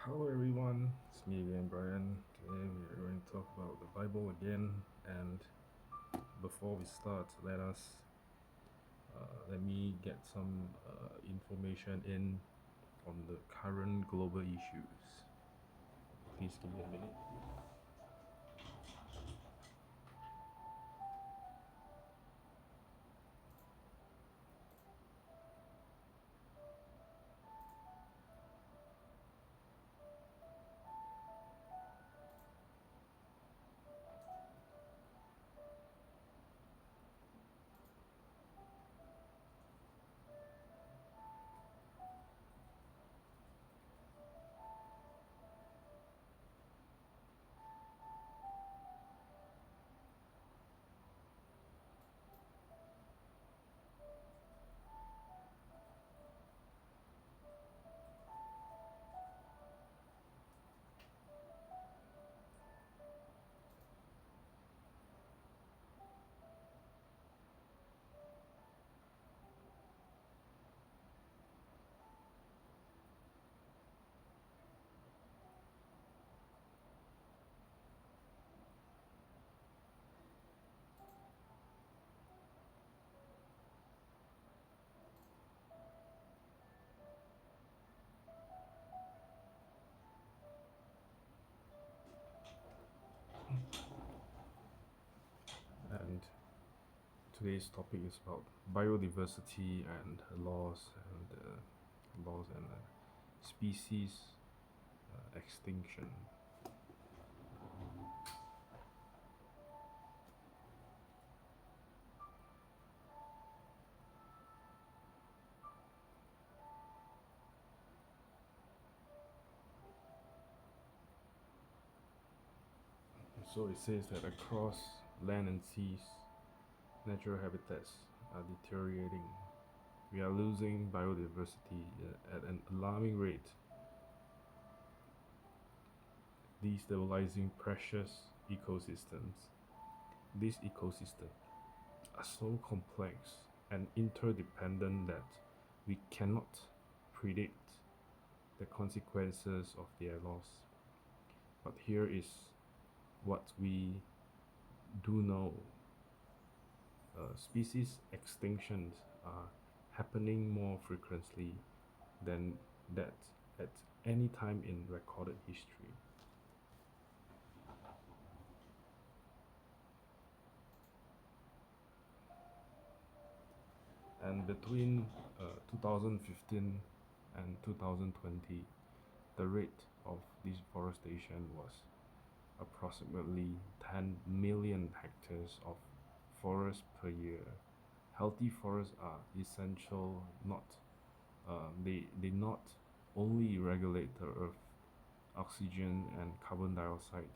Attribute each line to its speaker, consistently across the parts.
Speaker 1: Hello everyone, it's me again, Brian. Today we are going to talk about the Bible again. And before we start, let me get some information in on the current global issues. Please give me a minute. And today's topic is about biodiversity and species extinction. So it says that across land and seas, natural habitats are deteriorating. We are losing biodiversity at an alarming rate, destabilizing precious ecosystems. These ecosystems are so complex and interdependent that we cannot predict the consequences of their loss. But here is what we do know. Species extinctions are happening more frequently than that at any time in recorded history. And between 2015 and 2020, the rate of deforestation was approximately 10 million hectares of forest per year. Healthy forests are essential, not they not only regulate the earth oxygen and carbon dioxide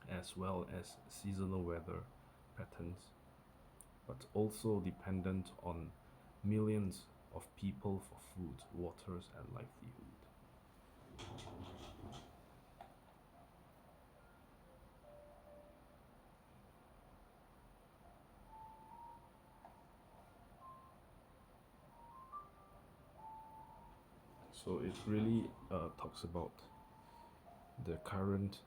Speaker 1: as well as seasonal weather patterns, but also dependent on millions of people for food, waters, and livelihood. So it really talks about the current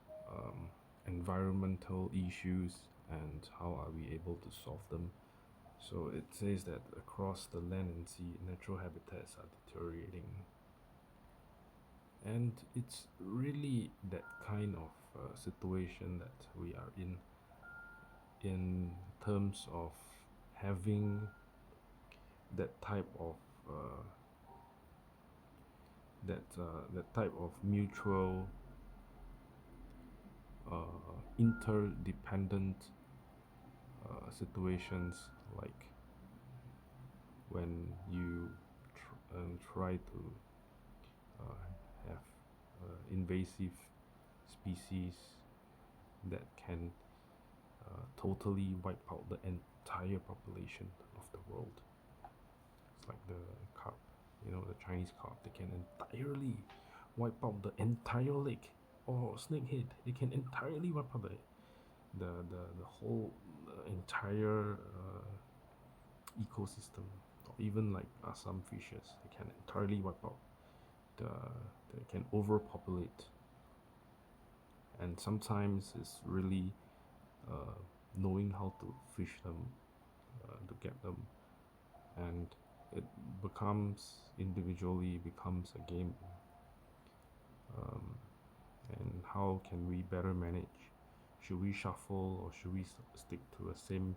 Speaker 1: environmental issues and how are we able to solve them. So it says that across the land and sea, natural habitats are deteriorating. And it's really that kind of situation that we are in terms of having that type of uh, that type of mutual interdependent situations, like when you try to have invasive species that can totally wipe out the entire population of the world. It's like the carp, the Chinese carp. They can entirely wipe out the entire lake, or snakehead. They can entirely wipe out the whole entire ecosystem. Or even like some fishes, they can entirely wipe out the can overpopulate, and sometimes it's really knowing how to fish them, to get them, and it becomes individually becomes a game. um, and how can we better manage? Should we shuffle or should we stick to the same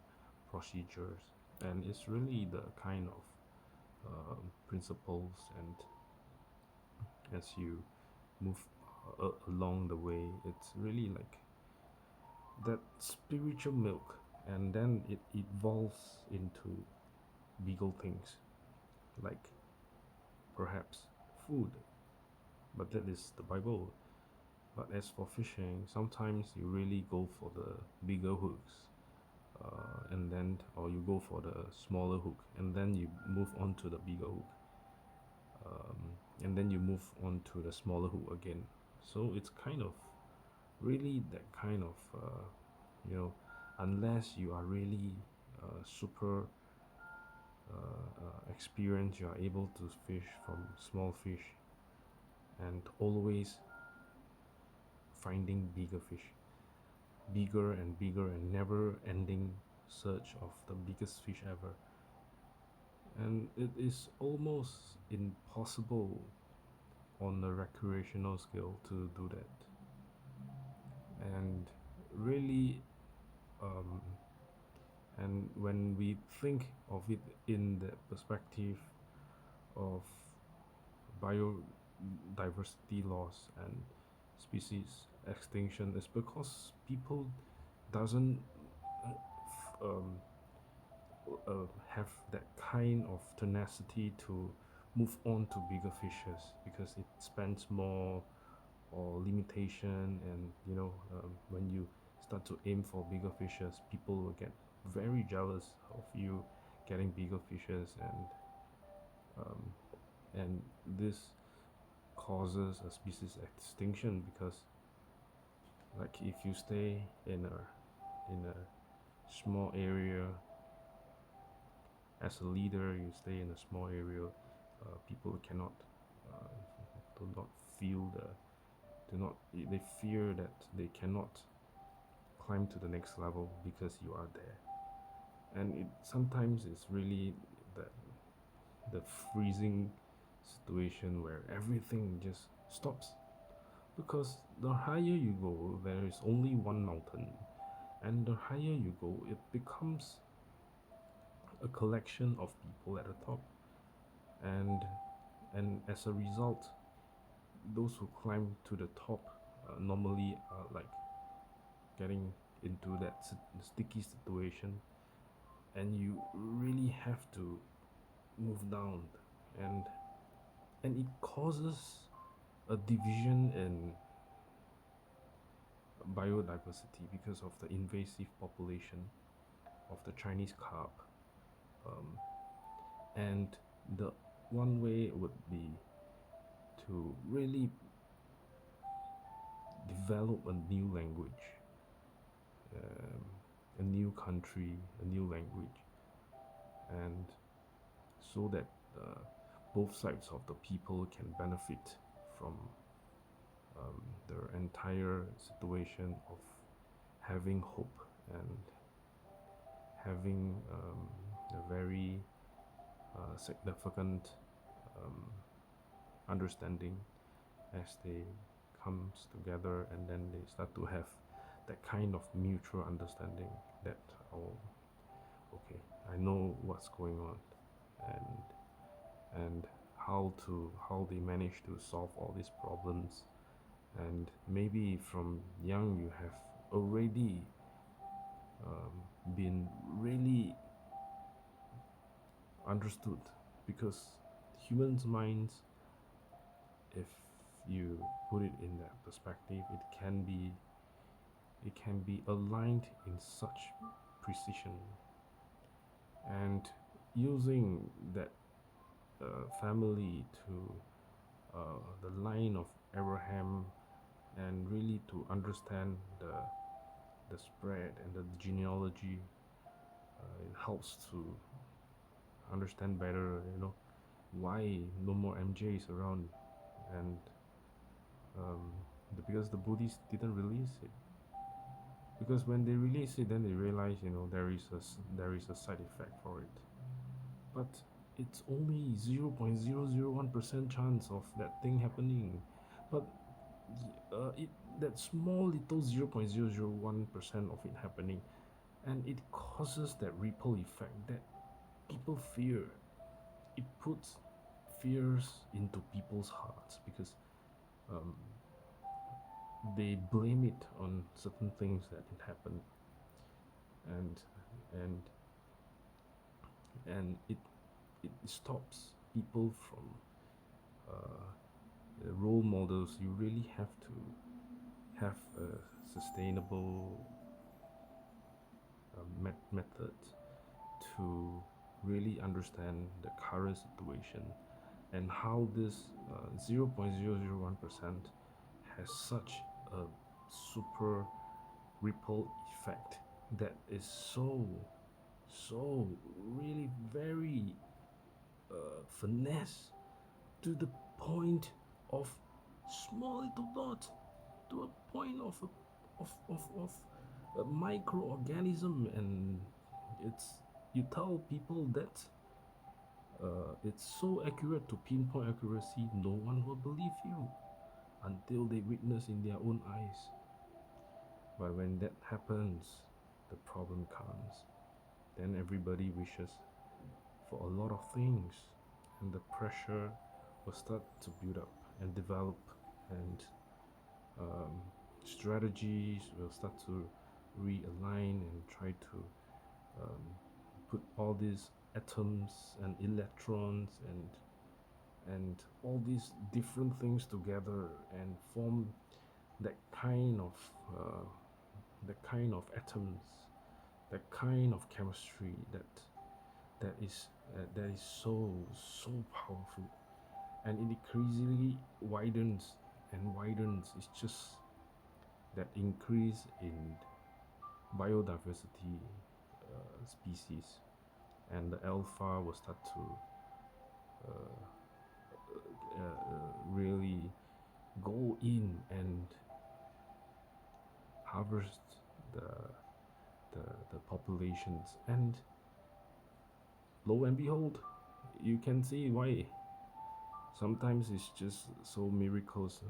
Speaker 1: procedures? And it's really the kind of principles, and as you move along the way, it's really like that spiritual milk, and then it evolves into legal things like perhaps food, but that is the Bible. But as for fishing, sometimes you really go for the bigger hooks, and then, or you go for the smaller hook, and then you move on to the bigger hook, um, and then you move on to the smaller hook again. So it's kind of really that kind of, you know, unless you are really super experienced, you are able to fish from small fish and always finding bigger fish, bigger and bigger, and never ending search of the biggest fish ever. And it is almost impossible on a recreational scale to do that. And really, um, and when we think of it in the perspective of biodiversity loss and species extinction, is because people doesn't um, have that kind of tenacity to move on to bigger fishes, because it spends more or limitation. And when you start to aim for bigger fishes, people will get very jealous of you getting bigger fishes, um, and this causes a species extinction, because like if you stay in a small area as a leader, you stay in a small area, people cannot uh, do not feel the do not they fear that they cannot climb to the next level because you are there. And it sometimes is really the the freezing situation where everything just stops, because the higher you go, there is only one mountain, and the higher you go, it becomes a collection of people at the top. And and as a result, those who climb to the top normally are like getting into that sticky situation, and you really have to move down. And and it causes a division in biodiversity because of the invasive population of the Chinese carp. And the one way would be to really develop a new language, um, a new country, a new language, and so that uh, both sides of the people can benefit from the entire situation of having hope and having a very significant um, understanding as they comes together, and then they start to have that kind of mutual understanding that, oh, okay, I know what's going on, and how they manage to solve all these problems. And maybe from young you have already been really understood, because humans' minds, if you put it in that perspective, it can be aligned in such precision. And using that family to the line of Abraham, and really to understand the spread and the genealogy, it helps to understand better, why no more MJs around, and um, because the Buddhists didn't release it. Because when they release it, then they realize, there is a side effect for it. But it's only 0.001% chance of that thing happening. But it that small little 0.001% of it happening, and it causes that ripple effect that people fear. It puts fears into people's hearts because um, they blame it on certain things that it happened, and and and it stops people from role models. You really have to have a sustainable method to really understand the current situation and how this 0.001% has such a super ripple effect that is so really very finesse to the point of small little dot, to a point of a microorganism, and it's you tell people that it's so accurate to pinpoint accuracy, no one will believe you until they witness in their own eyes. But when that happens, the problem comes. Then everybody wishes for a lot of things, and the pressure will start to build up and develop, and strategies will start to realign and try to um, put all these atoms and electrons and all these different things together and form that kind of uh, that kind of atoms, that kind of chemistry that is so powerful, and it increasingly widens and widens. It's just that increase in biodiversity species, and the alpha will start to really go in and harvest the, the populations, and lo and behold, you can see why. Sometimes it's just so miraculously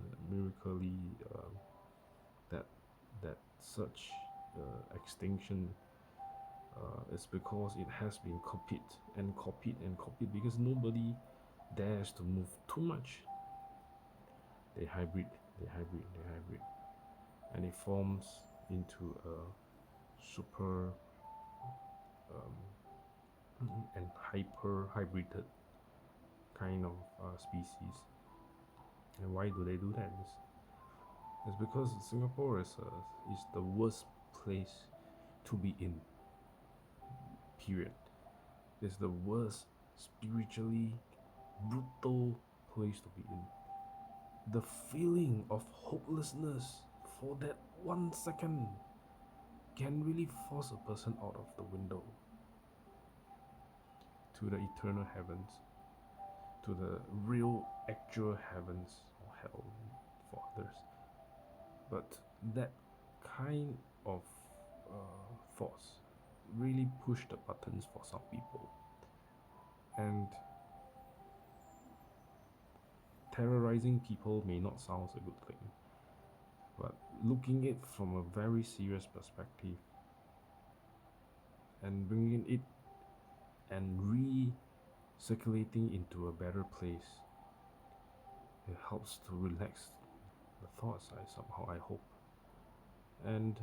Speaker 1: that that such extinction is because it has been copied and copied and copied, because nobody dares to move too much. They hybrid, they hybrid, and it forms into a super and hyper hybrided kind of species. And why do they do that? It's because Singapore is the worst place to be in. Period. It's the worst spiritually brutal place to be in. The feeling of hopelessness for that 1 second can really force a person out of the window to the eternal heavens, to the real actual heavens or hell for others. But that kind of thoughts really push the buttons for some people, and terrorizing people may not sound a good thing, but looking it from a very serious perspective and bringing it and recirculating into a better place, it helps to relax the thoughts. I hope, and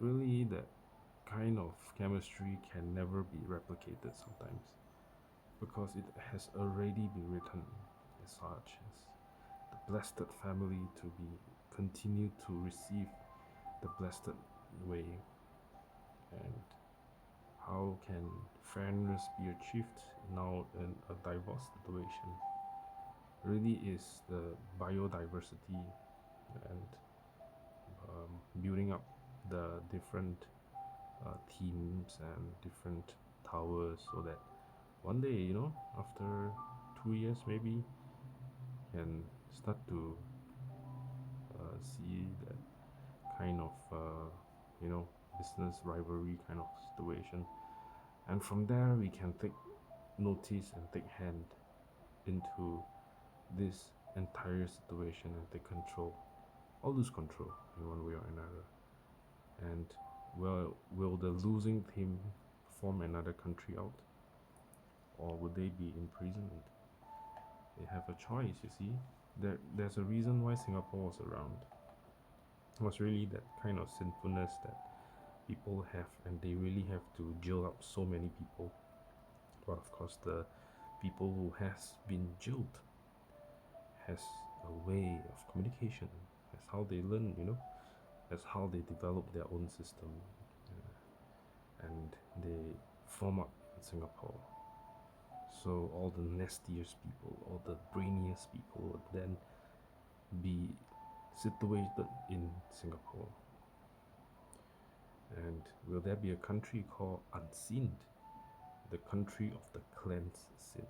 Speaker 1: really that kind of chemistry can never be replicated sometimes, because it has already been written as such as the blessed family to be continue to receive the blessed way. And how can fairness be achieved now in a divorce situation? Really is the biodiversity and building up the different teams and different towers, so that one day, after 2 years maybe, can start to see that kind of business rivalry kind of situation, and from there we can take notice and take hand into this entire situation and take control or lose control in one way or another. And will the losing team form another country out, or would they be imprisoned? They have a choice, you see. There's a reason why Singapore was around. It was really that kind of sinfulness that people have, and they really have to jail up so many people. But of course, the people who has been jailed has a way of communication. That's how they learn, That's how they develop their own system, and they form up in Singapore. So all the nastiest people, all the brainiest people would then be situated in Singapore. And will there be a country called Unseen, the country of the cleansed sin?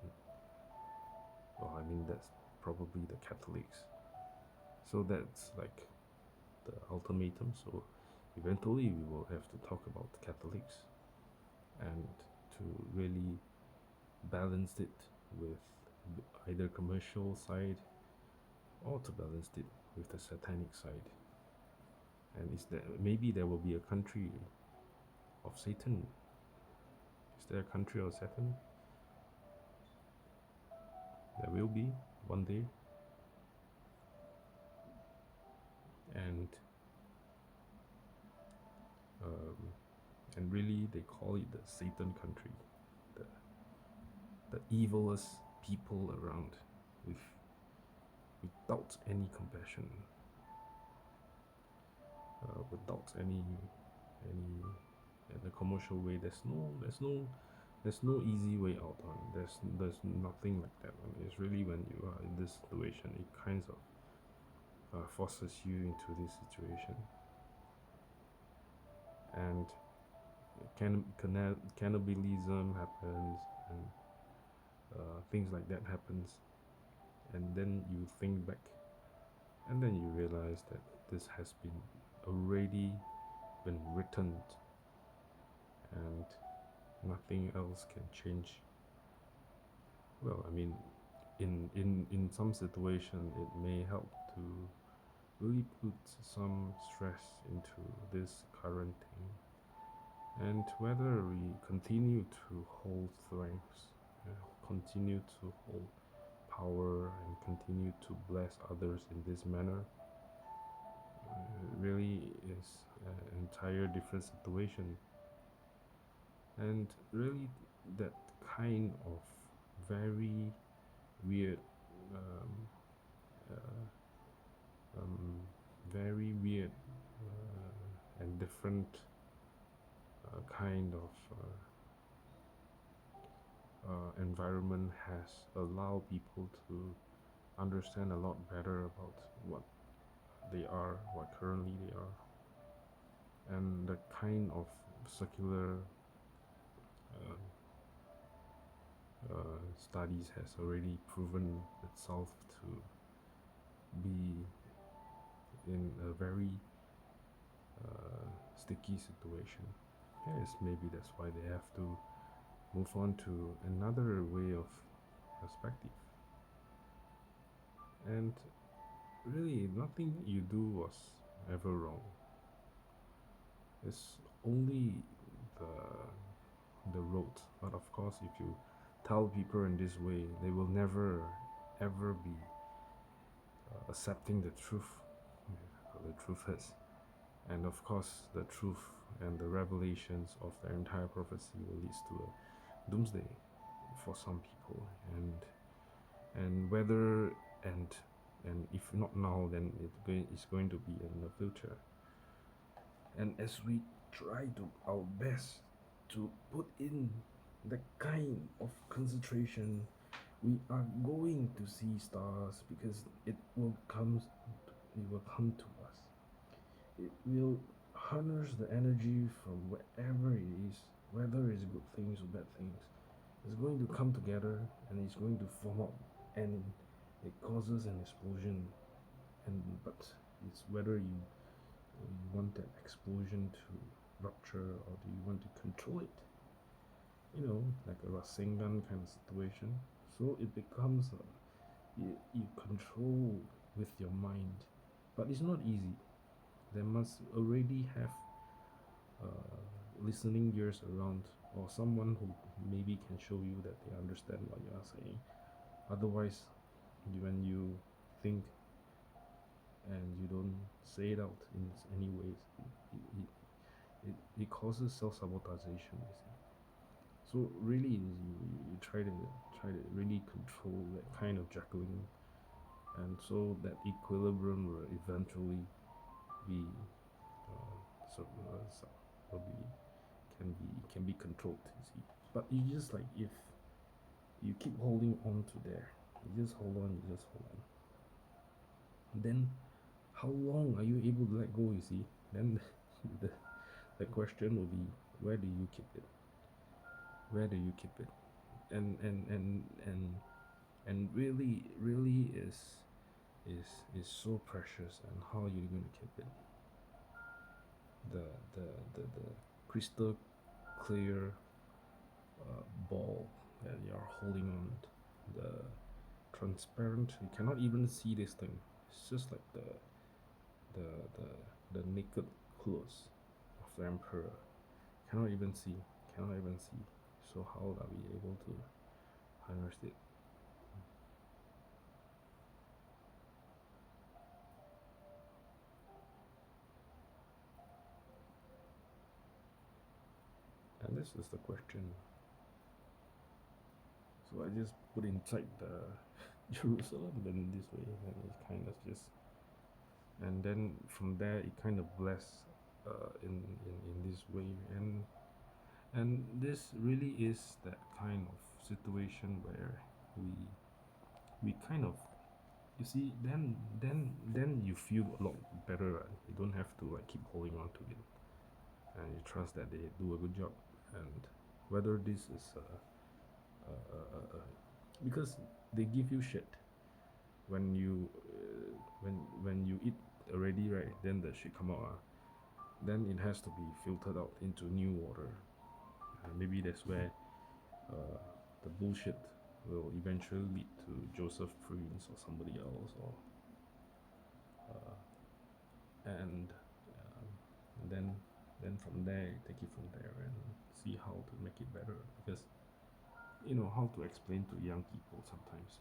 Speaker 1: Well, I mean, that's probably the Catholics. So that's like the ultimatum. So eventually we will have to talk about the Catholics, and to really balance it with either commercial side, or to balance it with the satanic side. And is there, maybe there will be a country of Satan? Is there a country of Satan? There will be one day. And really they call it the Satan country, the evilest people around, without any compassion, without any in a commercial way. There's no easy way out on. There's nothing like that. It's really when you are in this situation, it kind of forces you into this situation, and cannibalism happens, and things like that happens, and then you think back, and then you realize that this has been already been written, and nothing else can change. Well, I mean, in some situation it may help to really put some stress into this current thing, and whether we continue to hold strengths, continue to hold power, and continue to bless others in this manner, really is an entire different situation. And really that kind of very weird very weird and different kind of environment has allowed people to understand a lot better about what they are, what currently they are, and the kind of secular studies has already proven itself to be in a very sticky situation. Yes, maybe that's why they have to move on to another way of perspective. And really, nothing you do was ever wrong. It's only the road. But of course, if you tell people in this way, they will never ever be accepting the truth. The truth is, and of course, the truth and the revelations of the entire prophecy will lead to a doomsday for some people, and whether and if not now, then it's going to be in the future. And as we try to our best to put in the kind of concentration, we are going to see stars, because it will come to us. It will harness the energy from wherever it is, whether it's good things or bad things. It's going to come together, and it's going to form up, and it causes an explosion. But It's whether you want that explosion to rupture, or do you want to control it, like a Rasengan kind of situation. So it becomes you control with your mind, but it's not easy. There must already have listening ears around, or someone who maybe can show you that they understand what you are saying. Otherwise, when you think and you don't say it out in any ways, it causes self-sabotagation, you see. So really, you try to really control that kind of juggling, and so that equilibrium will eventually be will be can be controlled, you see. But you just, like, if you keep holding on to there, you just hold on, then how long are you able to let go, you see? Then the question will be, where do you keep it? Where do you keep it? And really is so precious, and how you're going to keep it. The crystal clear ball that you're holding on, the transparent, you cannot even see this thing. It's just like the the naked clothes of the emperor. Cannot even see. So how are we able to harness it? And this is the question. So I just put inside the Jerusalem in this way, and it's kind of just, and then from there it kind of bless in this way, and this really is that kind of situation where we kind of, you see, then you feel a lot better, right? You don't have to, like, keep holding on to it, and you trust that they do a good job. And whether this is because they give you shit when you when you eat already, right? Then the shit come out, then it has to be filtered out into new water. Maybe that's where the bullshit will eventually lead to Joseph Prince or somebody else, or and then from there you take it from there and see how to make it better. Because how to explain to young people sometimes,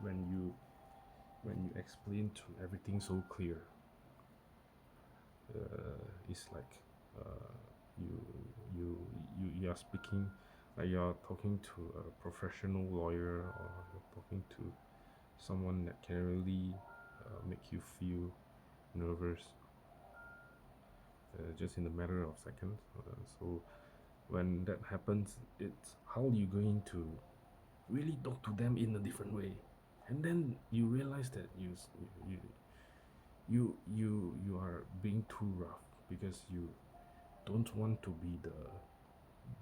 Speaker 1: when you explain to everything so clear, it's like you are speaking, like you're talking to a professional lawyer, or you're talking to someone that can really make you feel nervous just in a matter of seconds. So when that happens, it's how you going to really talk to them in a different way. And then you realize that you are being too rough, because you don't want to be the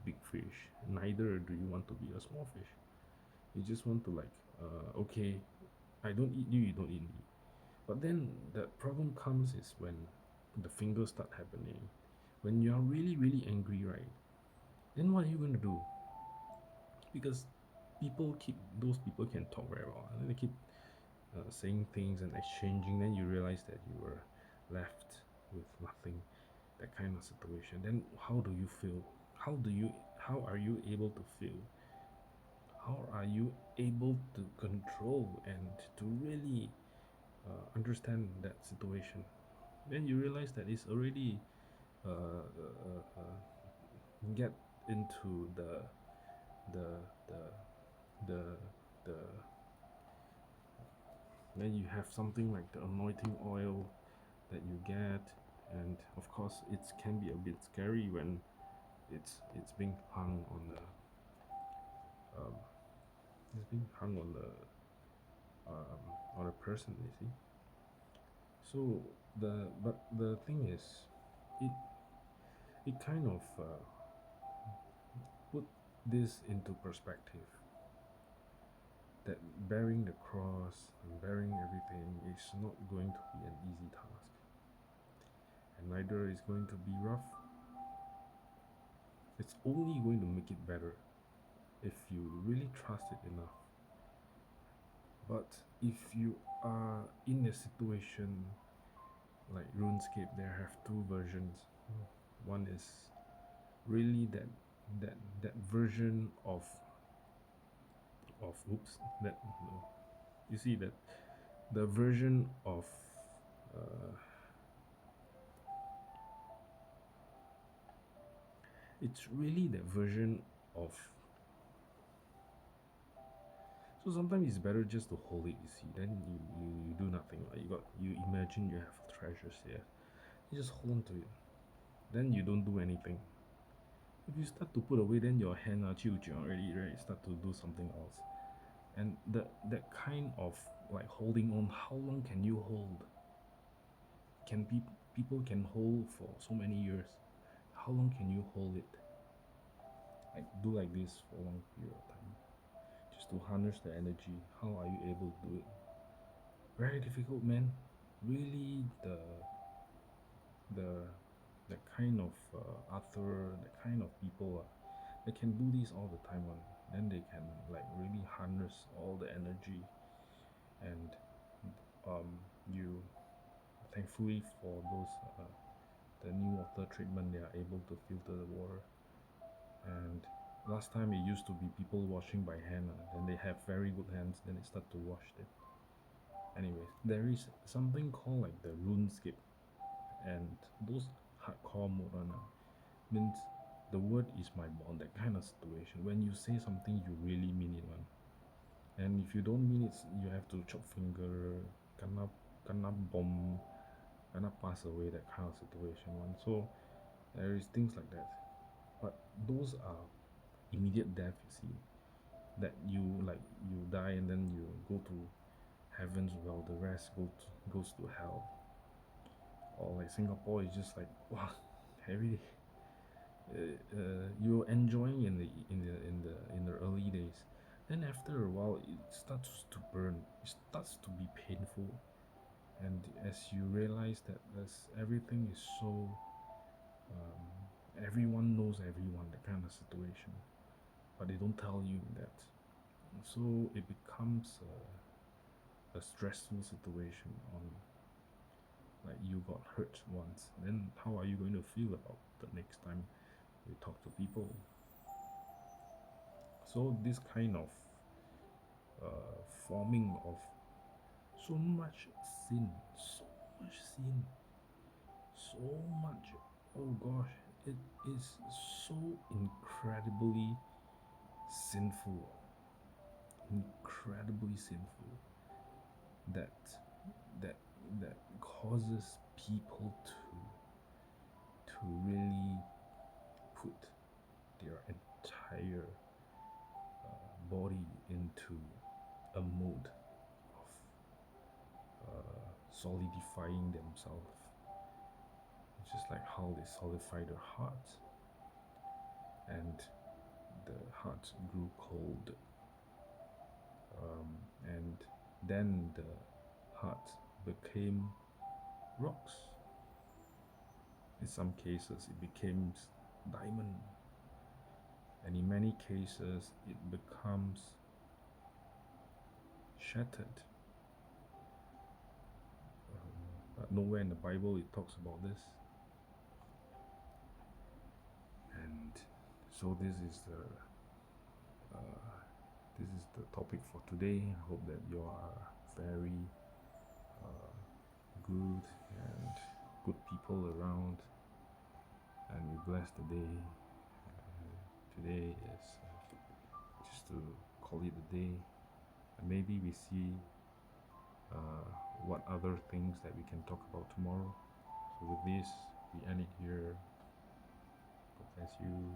Speaker 1: big fish, neither do you want to be a small fish. You just want to, like, okay, I don't eat you, you don't eat me. But then the problem comes is when the fingers start happening, when you are really angry, right? Then what are you going to do? Because those people can talk very well, and they keep saying things and exchanging. Then you realize that you were left with nothing, that kind of situation. Then how do you feel? How are you able to feel? How are you able to control and to really understand that situation? Then you realize that it's already get into the the the the then you have something like the anointing oil that you get, and of course it can be a bit scary when it's being hung on the on a person, you see. So the thing is, it kind of put this into perspective, that bearing the cross and bearing everything is not going to be an easy task, and neither is going to be rough. It's only going to make it better if you really trust it enough. But if you are in a situation like RuneScape, there have two versions. One is really that version of oops, that you see that the version of uh, it's really the version of. So sometimes it's better just to hold it, you see, then you do nothing. Like you imagine you have treasures here, you just hold on to it, then you don't do anything. If you start to put away, then your hand are already, right? Start to do something else. And that kind of like holding on, how long can you hold? Can people can hold for so many years? How long can you hold it? Like do like this for a long period of time, just to harness the energy. How are you able to do it? Very difficult, man. Really, the the kind of Arthur, the kind of people they can do this all the time on. Then they can like really harness all the energy, and you thankfully for those the new water treatment, they are able to filter the water. And last time it used to be people washing by hand, then they have very good hands, then they start to wash it. Anyways, there is something called like the RuneScape, and those hardcore mode one means the word is my bond, that kind of situation. When you say something, you really mean it one. And if you don't mean it, you have to chop finger, kena bomb, kena pass away, that kind of situation one. So there is things like that. But those are immediate death, you see. That you like you die and then you go to heavens, while the rest goes to hell. Or like Singapore is just like wow, every day. You're enjoying in the early days, then after a while it starts to burn, it starts to be painful, and as you realize that as everything is so everyone knows everyone, that kind of situation, but they don't tell you that. So it becomes a stressful situation on, like you got hurt once, then how are you going to feel about the next time you talk to people? So this kind of forming of so much sin, so much sin, so much, oh gosh, it is so incredibly sinful, incredibly sinful, that that that causes people to really put their entire body into a mode of solidifying themselves. It's just like how they solidify their heart, and the heart grew cold, and then the heart became rocks. In some cases, it became diamond, and in many cases, it becomes shattered. But nowhere in the Bible it talks about this. And so this is the topic for today. I hope that you are very good and good people around, and we bless the day. Today is just to call it a day, and maybe we see what other things that we can talk about tomorrow. So with this, we end it here. God bless you.